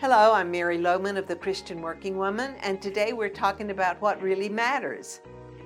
Hello, I'm Mary Lowman of the Christian Working Woman, and today we're talking about what really matters.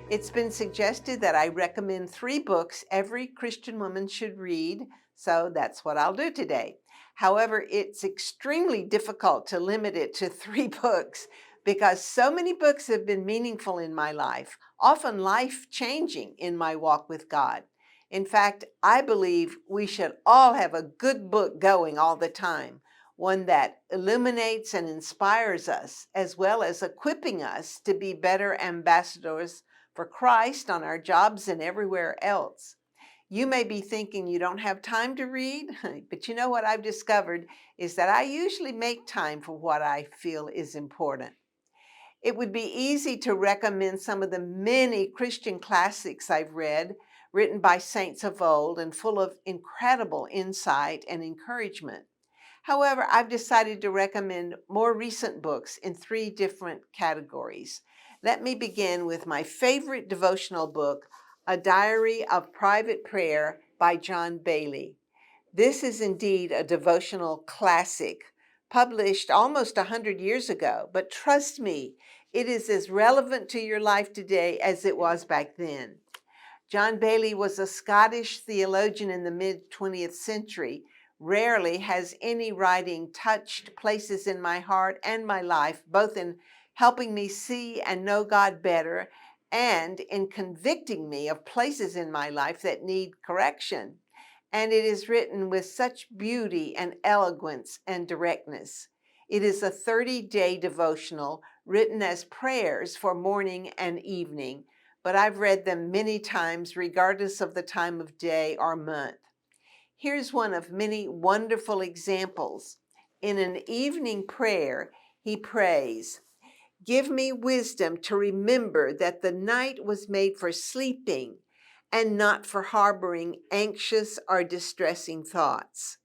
It's been suggested that I recommend 3 books every Christian woman should read, so that's what I'll do today. However, it's extremely difficult to limit it to 3 books because so many books have been meaningful in my life, often life-changing in my walk with God. In fact, I believe we should all have a good book going all the time, one that illuminates and inspires us, as well as equipping us to be better ambassadors for Christ on our jobs and everywhere else. You may be thinking you don't have time to read, but you know what I've discovered is that I usually make time for what I feel is important. It would be easy to recommend some of the many Christian classics I've read, written by saints of old and full of incredible insight and encouragement. However, I've decided to recommend more recent books in 3 different categories. Let me begin with my favorite devotional book, A Diary of Private Prayer by John Baillie. This is indeed a devotional classic, published almost 100 years ago, but trust me, it is as relevant to your life today as it was back then. John Baillie was a Scottish theologian in the mid-20th century. Rarely has any writing touched places in my heart and my life, both in helping me see and know God better and in convicting me of places in my life that need correction. And it is written with such beauty and eloquence and directness. It is a 30-day devotional written as prayers for morning and evening, but I've read them many times regardless of the time of day or month. Here's one of many wonderful examples. In an evening prayer, he prays, "Give me wisdom to remember that the night was made for sleeping and not for harboring anxious or distressing thoughts.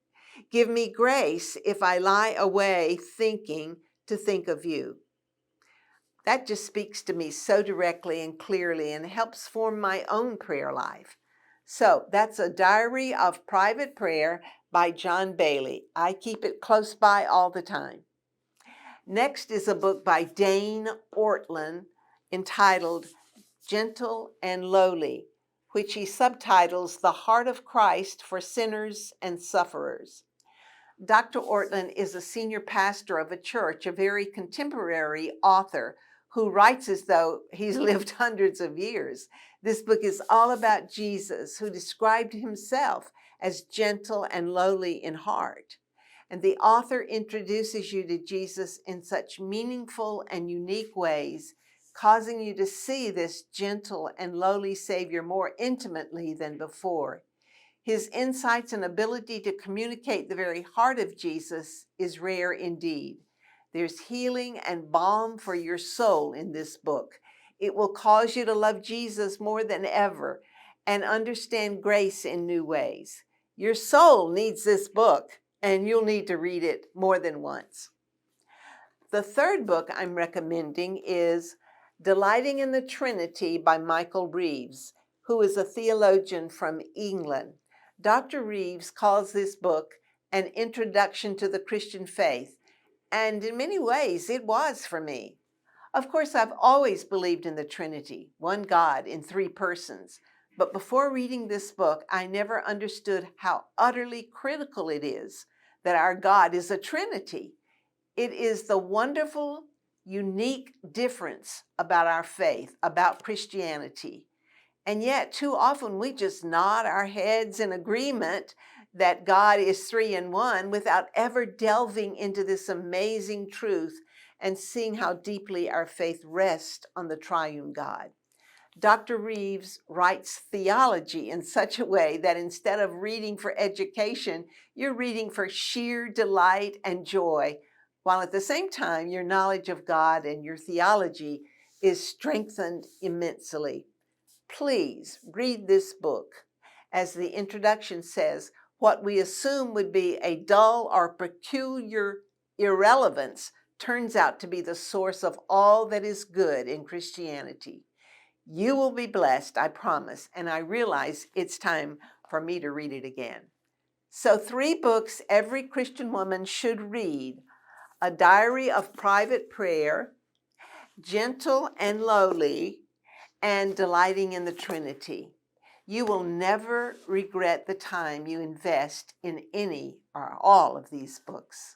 Give me grace if I lie away thinking to think of you." That just speaks to me so directly and clearly and helps form my own prayer life. So that's A Diary of Private Prayer by John Baillie. I keep it close by all the time. Next is a book by Dane Ortlund entitled Gentle and Lowly, which he subtitles The Heart of Christ for Sinners and Sufferers. Dr. Ortlund is a senior pastor of a church, a very contemporary author who writes as though he's lived hundreds of years. This book is all about Jesus, who described himself as gentle and lowly in heart. And the author introduces you to Jesus in such meaningful and unique ways, causing you to see this gentle and lowly Savior more intimately than before. His insights and ability to communicate the very heart of Jesus is rare indeed. There's healing and balm for your soul in this book. It will cause you to love Jesus more than ever and understand grace in new ways. Your soul needs this book, and you'll need to read it more than once. The third book I'm recommending is Delighting in the Trinity by Michael Reeves, who is a theologian from England. Dr. Reeves calls this book an introduction to the Christian faith, and in many ways it was for me. Of course, I've always believed in the Trinity, one God in 3 persons, but before reading this book, I never understood how utterly critical it is that our God is a Trinity. It is the wonderful, unique difference about our faith, about Christianity. And yet, too often we just nod our heads in agreement that God is 3 in 1 without ever delving into this amazing truth and seeing how deeply our faith rests on the triune God. Dr. Reeves writes theology in such a way that instead of reading for education, you're reading for sheer delight and joy, while at the same time your knowledge of God and your theology is strengthened immensely. Please read this book. As the introduction says, what we assume would be a dull or peculiar irrelevance turns out to be the source of all that is good in Christianity. You will be blessed, I promise, and I realize it's time for me to read it again. So 3 books every Christian woman should read A Diary of Private Prayer, Gentle and Lowly, and Delighting in the Trinity. You will never regret the time you invest in any or all of these books.